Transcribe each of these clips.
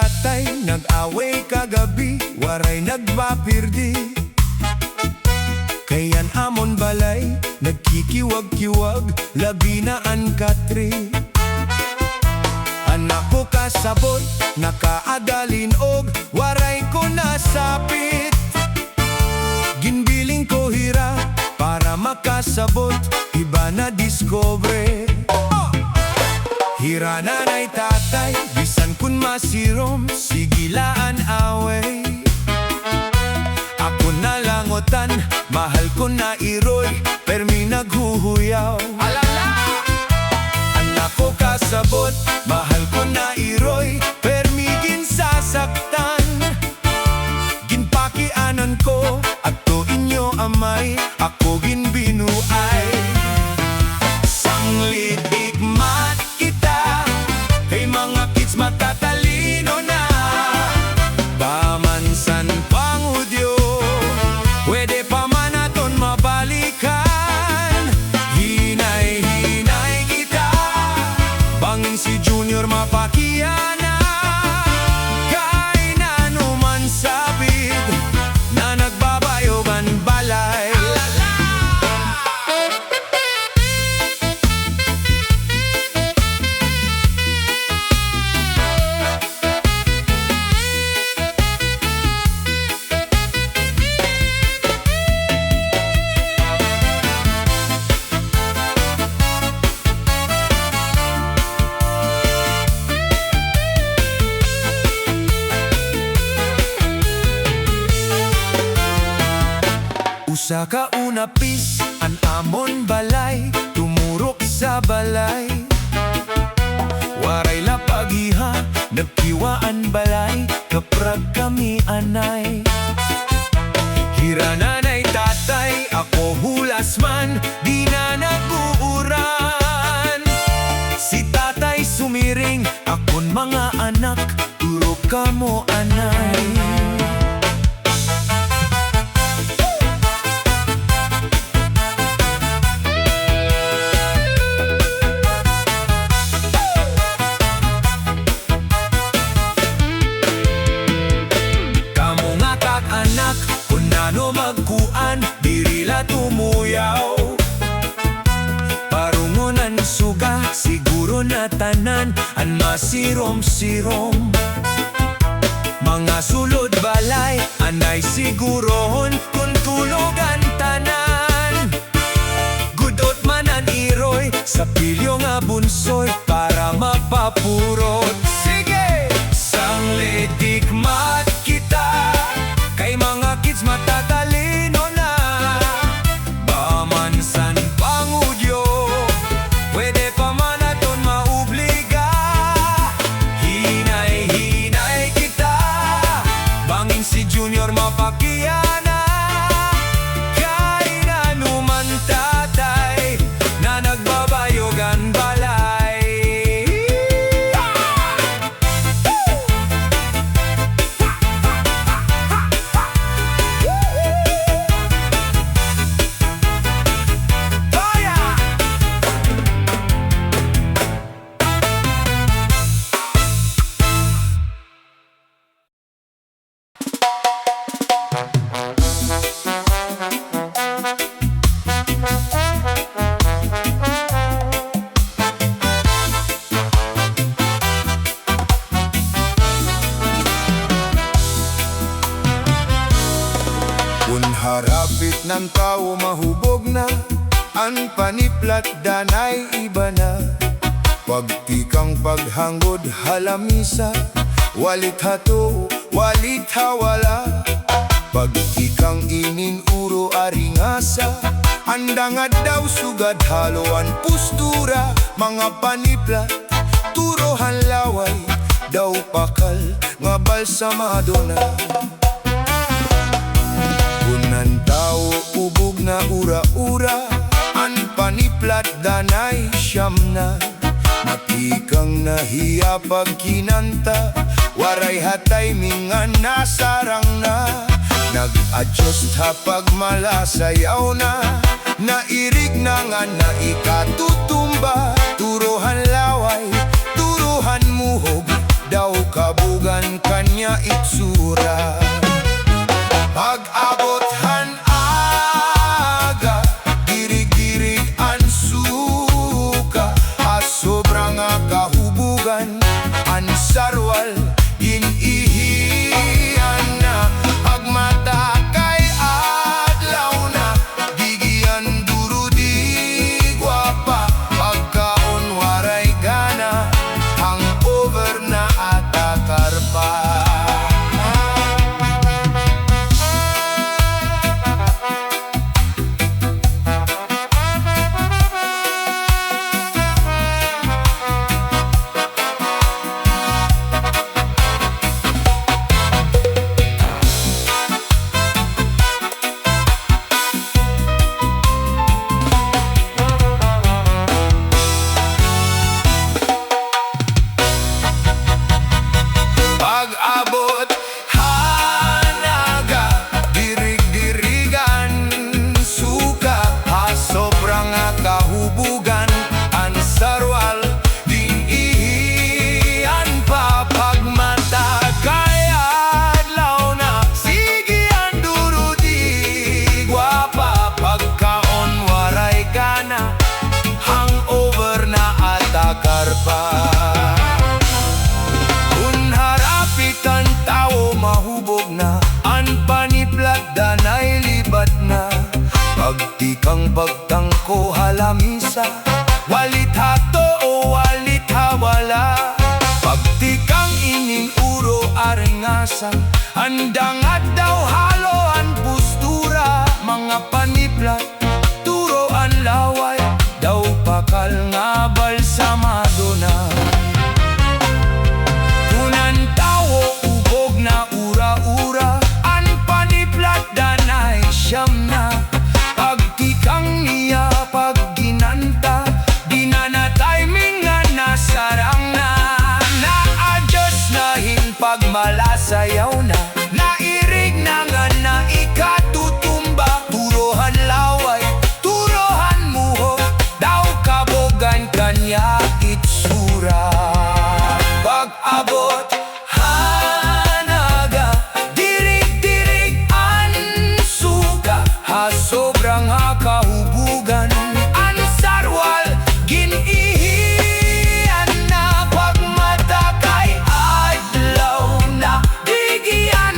tatay, nag-away kagabi, waray nagbapirdi. Kayan amon balay, nagkikiwag-kiwag, labi na an katri. Anak ko kasabot, nakaadalin og, waray ko nasapit. Ginbiling ko hira, para makasabot, iba na diskobre. Hira nanay tatay, bisan kun masirom, sigilaan away. Ako nalangotan, mahal ko na iroy, permi naghuhuyaw. Alala! Anak ko kasabot, mahal ko na iroy, permi ginsasaktan. Ginpakianan ko, ato inyo amay, ako ginbinuay. Sanglit ikmat kita, kay mga kids matatalino na. Pamansan pangudyo, pwede pa man aton mabalikan. Hinay-hinay kita, bangin si Junior mapakiyana. Kay nanuman sabid, na nagbabayogan balay. Usa ka unapis, an amon balay, tumurok sa balay. Waray lapagiha, nagkiwaan balay, kaprag kami anay. Hira nanay tatay, ako hulas man, di na naguuran. Si tatay sumiring, akon mga anak, turok ka mo anay. Anak, kung nano magkuan, dirila tumuyaw. Parungunan suga, siguro na tanan, an masirom-sirom. Mga sulod balay, anay sigurohon, kung tulogan tanan. Gudot man an iroy, sa pilyo nga bunsoy, para mapapurot. Sige! Sanglit ikmat kita, kay mga kids matatalino na. Pamansan pangudyo, pwede pa man aton maubliga. Hinay-hinay kita, bangin si Junior mapakiyana. Kay nanuman tatay, na nagbabayogan balay. Kung harapit ng tao mahubog na, ang paniplat danay iba na. Pagtikang paghangod halamisa, walit hato, walit hawala. Pagtikang ining uro aringasa, andangad daw sugad haloan pustura. Mga paniplat, turohan laway, daw pakal, nga balsamado na. Kunan tao ubog na ura-ura, an paniplat danay siyam na. Matikang nahiya pag kinanta, waray hatay mingan nasarang na. Nag-adjust ha pag malasayaw na, nairig na nga na ikatutumba. Turuhan laway, turuhan muhog, daw kabugan kanya itsura. Pag-abothan aga, girig-girig ang suka, sobra nga kahubugan ang sarwal, inihiyan na. Pagmata kay adlaw na, gigian duro di gwapa, pagkaon waray gana, hangover na atakar pa. Pag-abot hanaga, dirig-dirigan suka, sobra nga kahubugan ang sarwal, dinihiyan pa. Pagmata kay adlaw na, sige ang duro di gwapa, pagkaon waray gana, hangover na atakar pa. Ang tao mahubog na, ang paniplat danay libat na. Pagtikang pagtangko halamisa, walit hato o walit hawala. Pagtikang ining uro arengasan, andang at daw halo ang postura. Mga paniplat, turo ang laway, daw pakal nga balsamado na. Na ura-ura, ang paniplat danay siyam na. Pagtikang niya, pagginanta, di na na timing nga nasarang na. Na-adjust na pagmalasayaw na, nairig na nga na ikatutumba. Turohan laway, turohan muhok, daw kabogan kanya itsura. Pag-abot sobrang kahubugan ang sarwal, ginihiyan na. Pagmata kay adlaw na, digian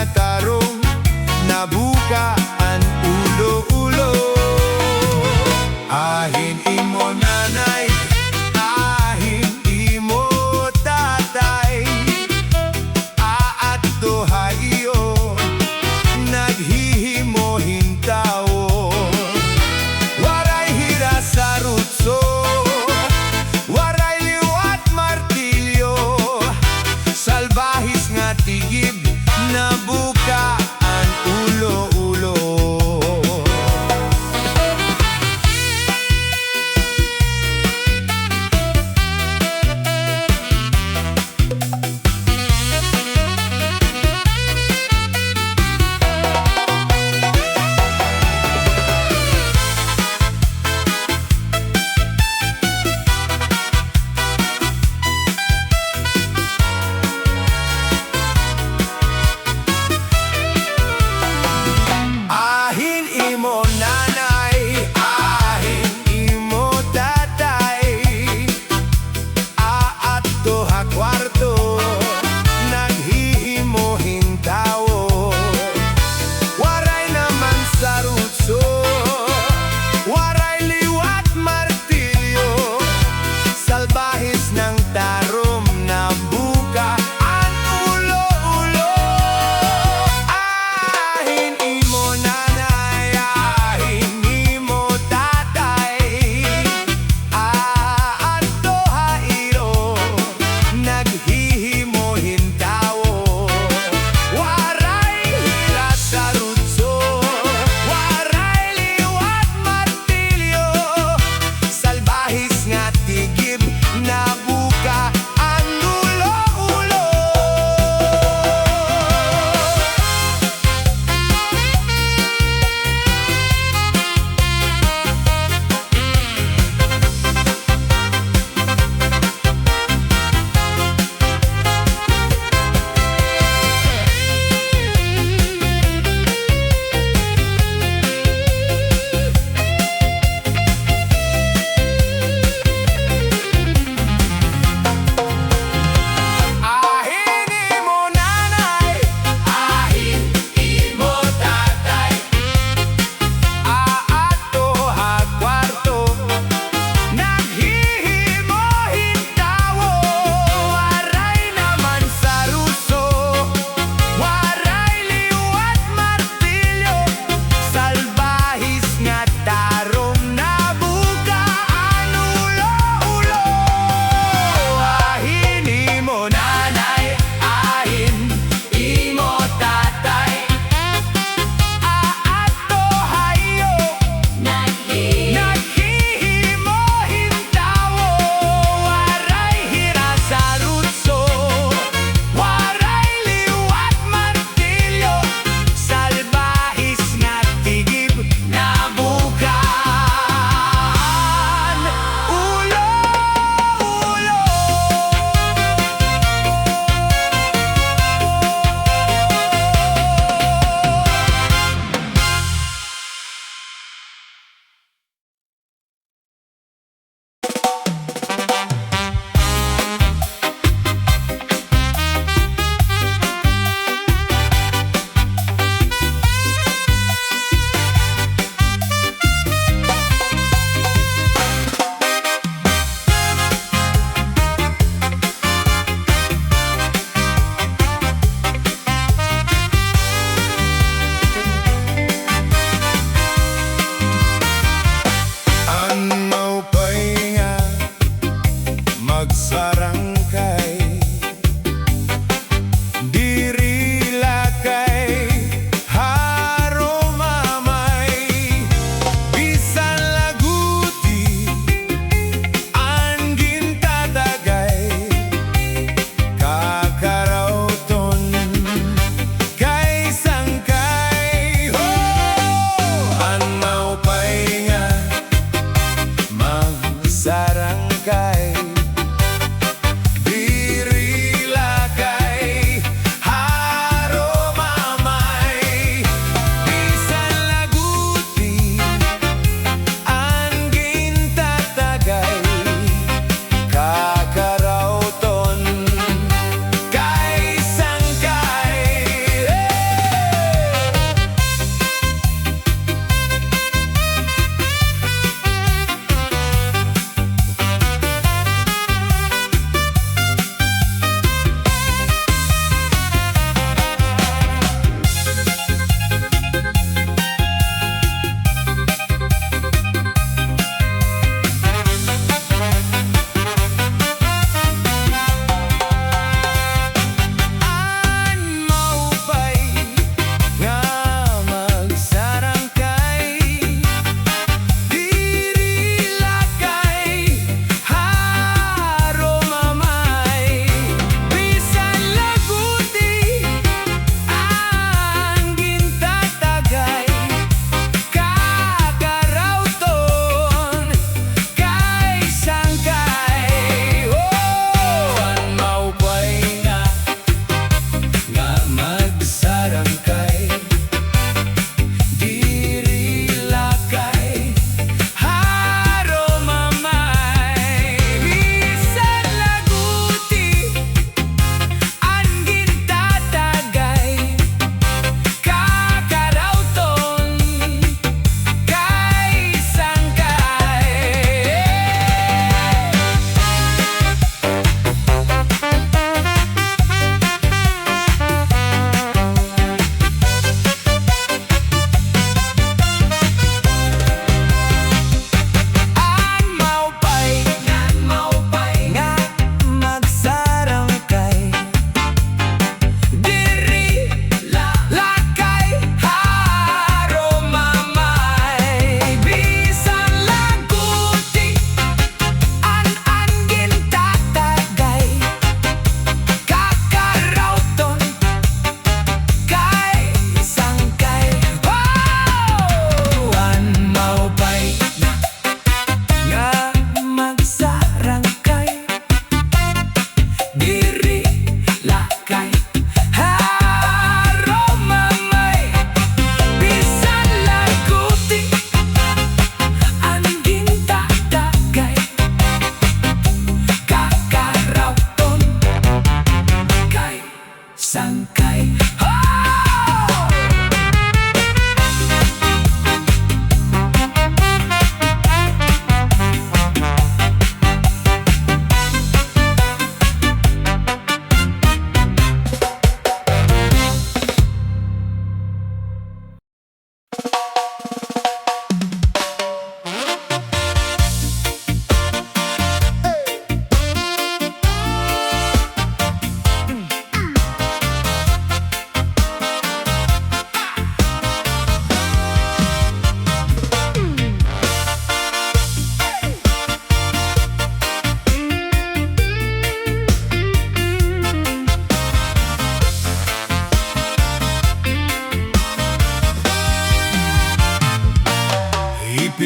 nga tarong nabukaan ulo-ulo. Ahin imo nanay, ahin imo tatay, aadto hayo naghihimo-himo tao. Waray hira sa rutso, waray liwat martilyo, salbahis nga tigib nabukaan ulo-ulo.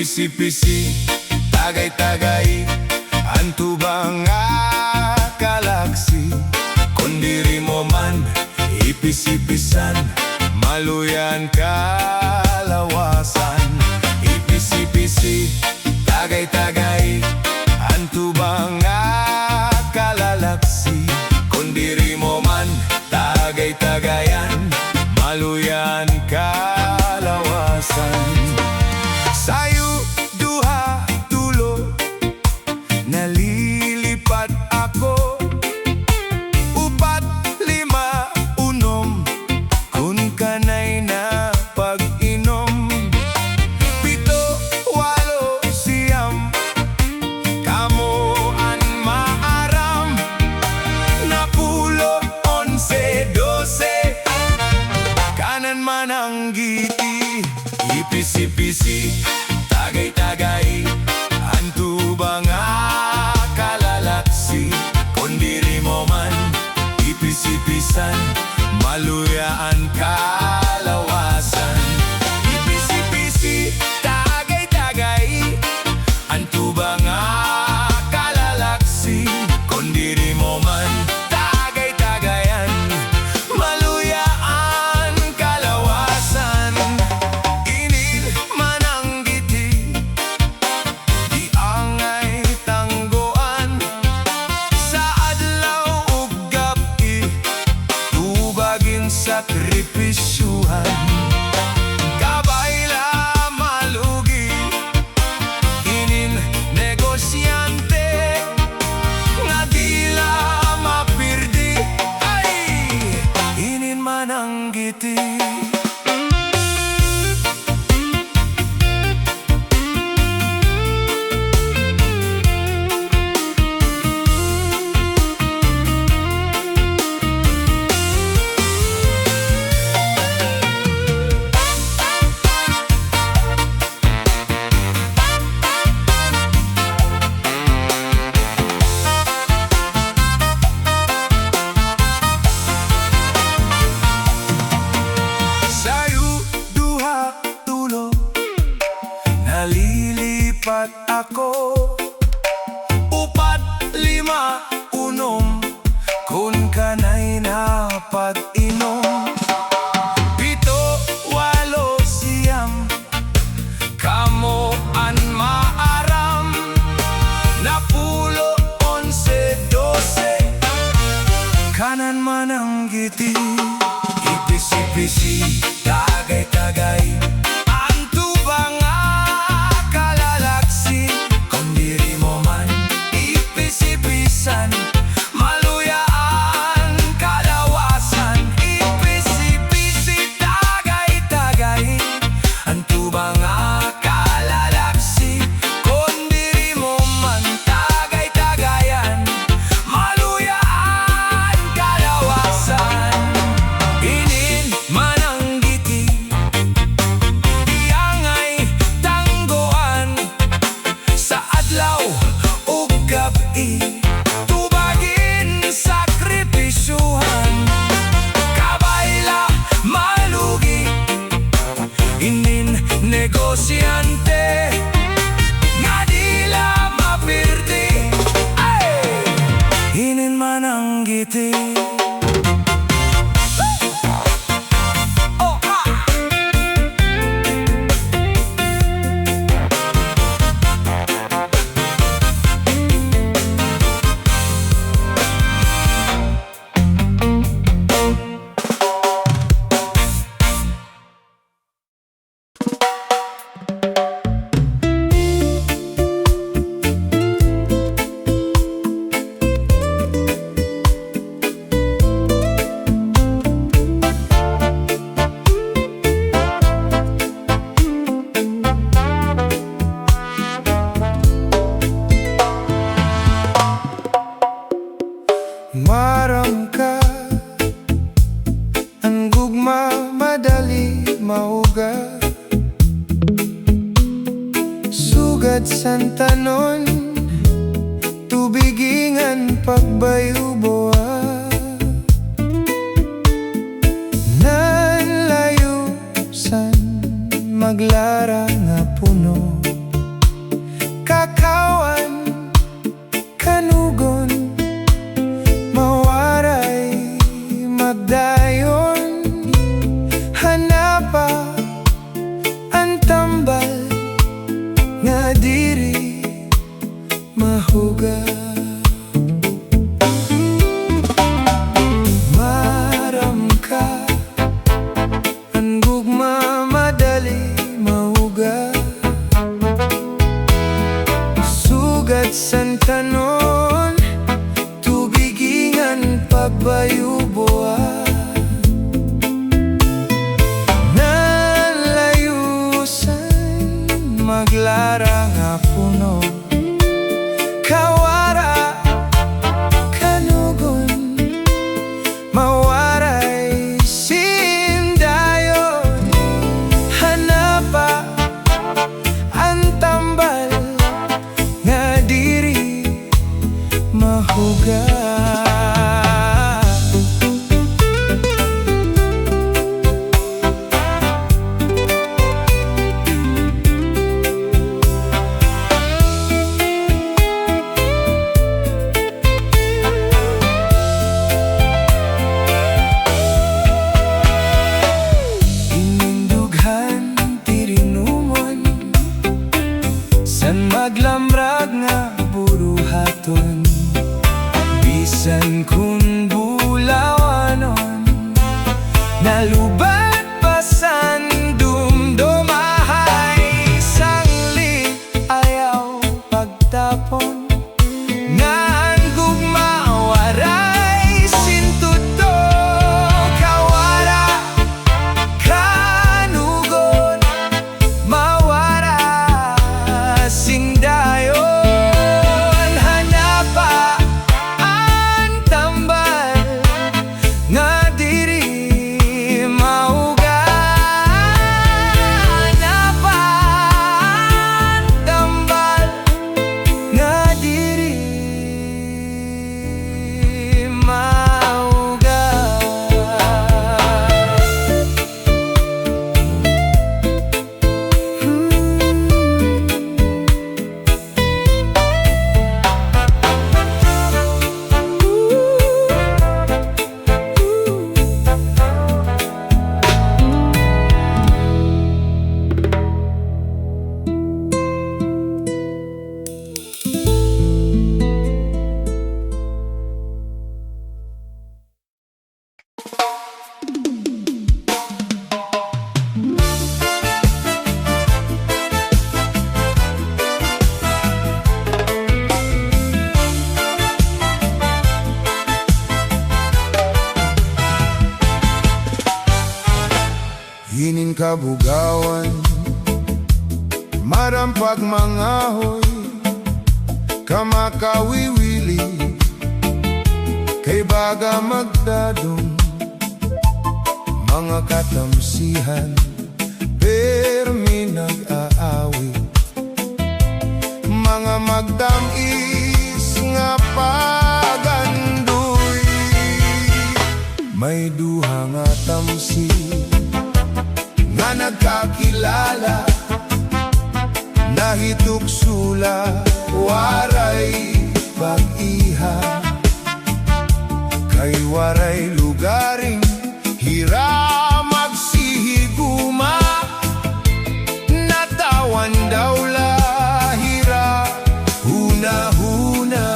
Ipisi-pisi, tagay-tagay, ang tubang galaksi. Kung diri mo man ipisi-pisan, maluyan kalawasan. Ipisi-pisi, tagay-tagay, ang tubang kalalaksi. Kung diri mo man tagay-tagayan, maluyan kalawasan. Sayo duha tulo, nalilipat ako. Upat lima unom, kun kanay na pag-inom. Pito walo siyam, kamo an maaram. Napulo onse dose, kanan man ang giti. Ipisi-pisi, tagay-tagay, ang tubang kalalaksi. Kung diri mo man ipisi-pisan, maluyaan kalawasan. Ipisi-pisi, tagay-tagay, ang tubang kalalaksi. Kung diri mo man tagay-tagayan, maluyaan kalawasan. Init man ang giti, di angay tanggoan. Sa adlaw ug gabi, tubagin sakripisyuhan. Kabayla malugi, inin negosyante, nga dila mapirdi. Ay, inin man ang giti. Sayo duha tulo, nalilipat ako. Upat lima unom, kun kanay na pag-inom. Pito walo siyam, kamo an maaram. Napulo onse dose, kanan man ang giti. Ipisi-pisi, tagay-tagay, ang tubang kalalaksi. Kung diri mo man ipisi-pisan, maluyaan kalawasan. Ipisi-pisi, tagay-tagay, ang tubang kalalaksi. Kung diri mo man tagay-tagayan, maluyaan kalawasan. Inin man ang giti, di angay tanggoan. Sa adlaw ug gabi, tubagin sakripisyuhan. Kabayla malugi, inin negosyante, nga dila mapirdi. Ay, inin man ang giti. Maram ka, ang gugma madali mauga. Sugad santanon, tubigingan pagbayuboa. Nanlayusan maglara nga puno, hinin kabugawan, marampag mangahoy, kamakawiwili, kay baga magdadong, mga katamsihan, permi nag-aawit, mga magdamis nga pagandoy, may duha nga tamsi nga nagkakilala, nahituksula, waray pag-iha, kay waray lugaring hira magsihiguma, natawan daw lahira, huna-huna.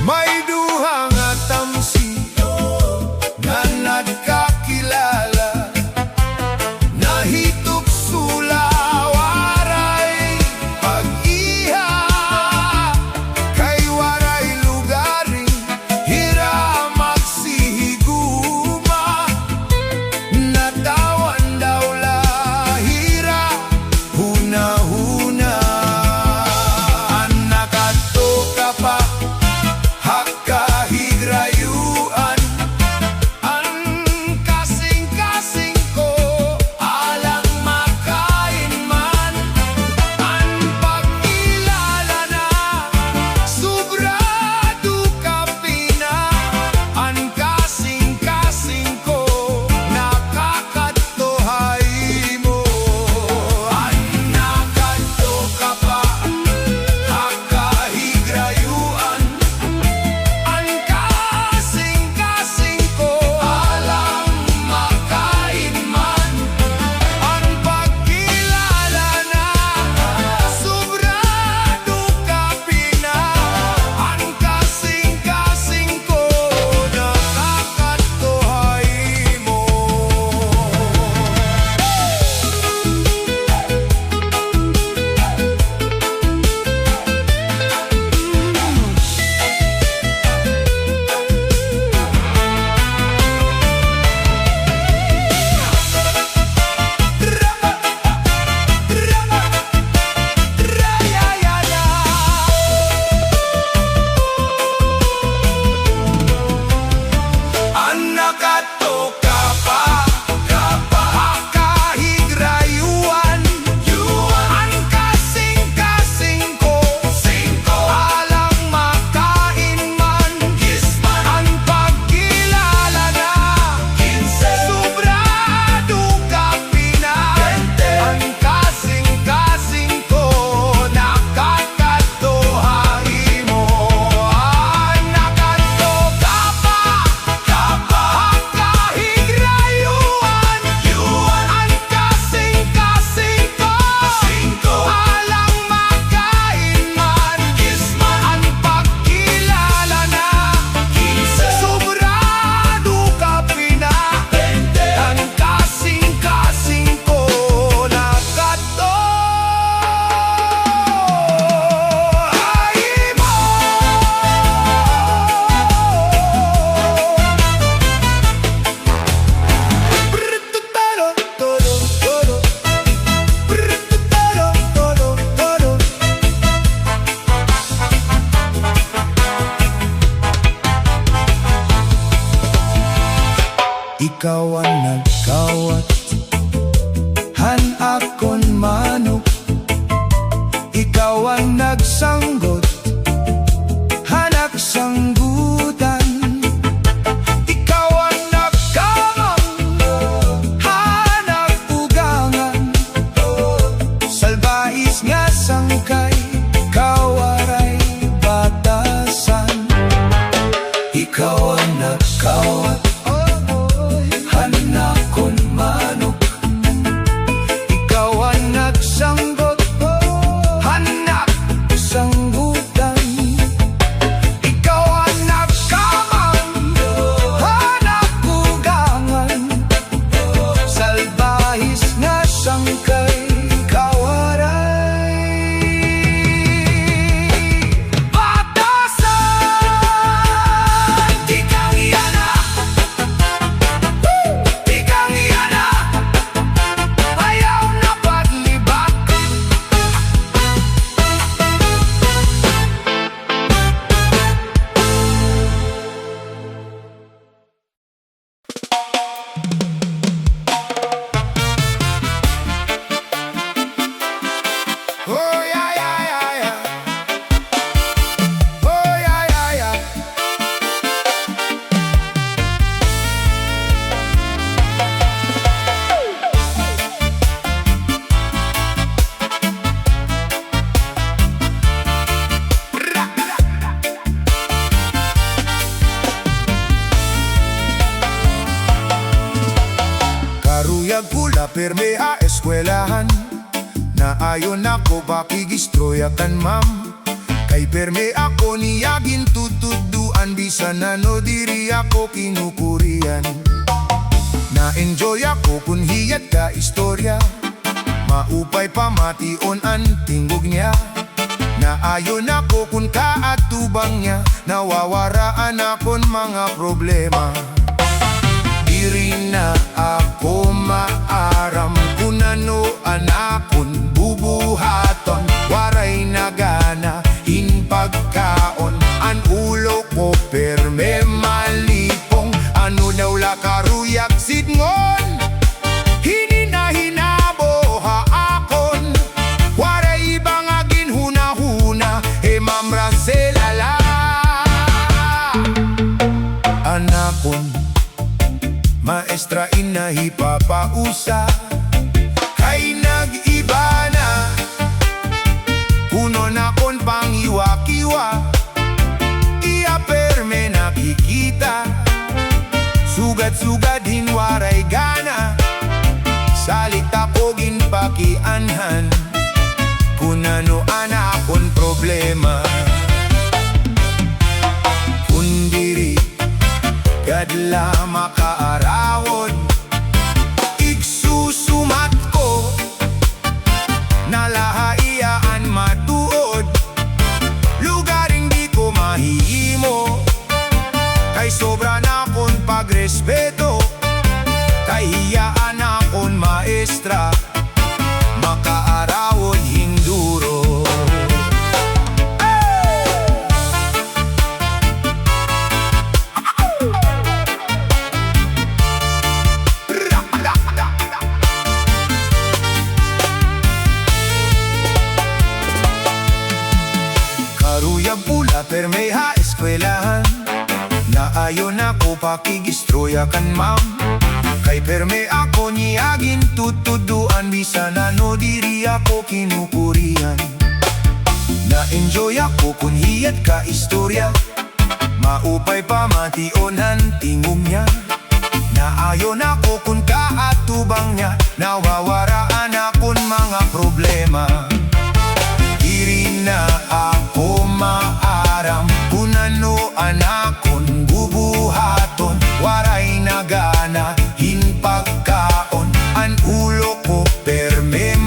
May duha nga tamsi nga nagkakilala, nahituksula, waray pag-iha, kay waray lugaring hira magsihiguma, natawan daw lahira, huna-huna. Anak ato ka pa hakahigrayuan, ang kasing-kasing ko alang makain man, ang pagkilala na sobrado kapina, ang kasing-kasing ko nakakatuhay mo. Anak ato ka pa hakahigrayuan, ang kasing-kasing ko alang makain man, ang pagkilala na sobrado kapina, ang kasing-kasing ko nakakatuhay mo. Anak ato ka pa hakahigrayuan, ang kasing-kasing ko alang makain man, ang pagkilala na sobrado kapina, ang kasing-kasing ko nakakatuhay mo. Anak ato ka pa hakahigrayuan, ang kasing-kasing ko alang makain man, ang pagkilala na sobrado kapina, ang kasing-kasing ko nakatuhay mo. Ikaw ang nagkawat, han akon manok, ikaw ang nagsanggot, hanak sanggutan, ikaw ang nagkamang, hanak ugangan, salbais nga sangkay, kawaray batasan, ikaw ang nagkawat, hanakon manok, ikaw ang nagsanggot, hanak sanggutan. ha eskwelahan. Na ayon ako pakigistroyakan ma'am. Kay perme ako niyagin tutuduan. Bisan ano diri ako kinukurian. Na-enjoy ako kung hiyat ka istorya. Maupay pamation ang tingog niya. Naayon ako kung kaatubang niya. Nawawaraan akon mga problema. Diri na ako maaram kung ano anakon bubuhaton. Waray nagana in pagkaon. Ang ulo ko perme malipong. Ano daw la karuyak sidngon. Hinina-hinabo haakon. Waray bangagin huna-huna. Mamraselala anakon. Maestra inahipapausa. Kay nag-iba na. Kuno na kon pangiwa-kiwa. Iya perme nakikita. Sugat-sugad hinwaray gana. Salita ko ginpakianhan. Kung ano anakon problema. Kung diri kadla makaarawon. Igsusumat ko. Nalahaiyaan matuod. Lugaring di ko mahimo. Kay sobra na kon pagrespeto. Kay hiyaan akon maestra. Makaarawon hinduro. Karuyag pula perme ha eskwelahan. Naayon ako pakigistroyakan ma'am. Kay perme ako niyagin tutuduan. Bisan ano diri ako kinukurian. Na-enjoy ako kung hiyat ka istorya. Maupay pamation ang tingog niya. Naayon ako kung kaatubang niya. Nawawaraan akon mga problema. Diri na ako maaram kung ano anakon bubuhaton. Waray nagana in pagkaon. Ang ulo ko perme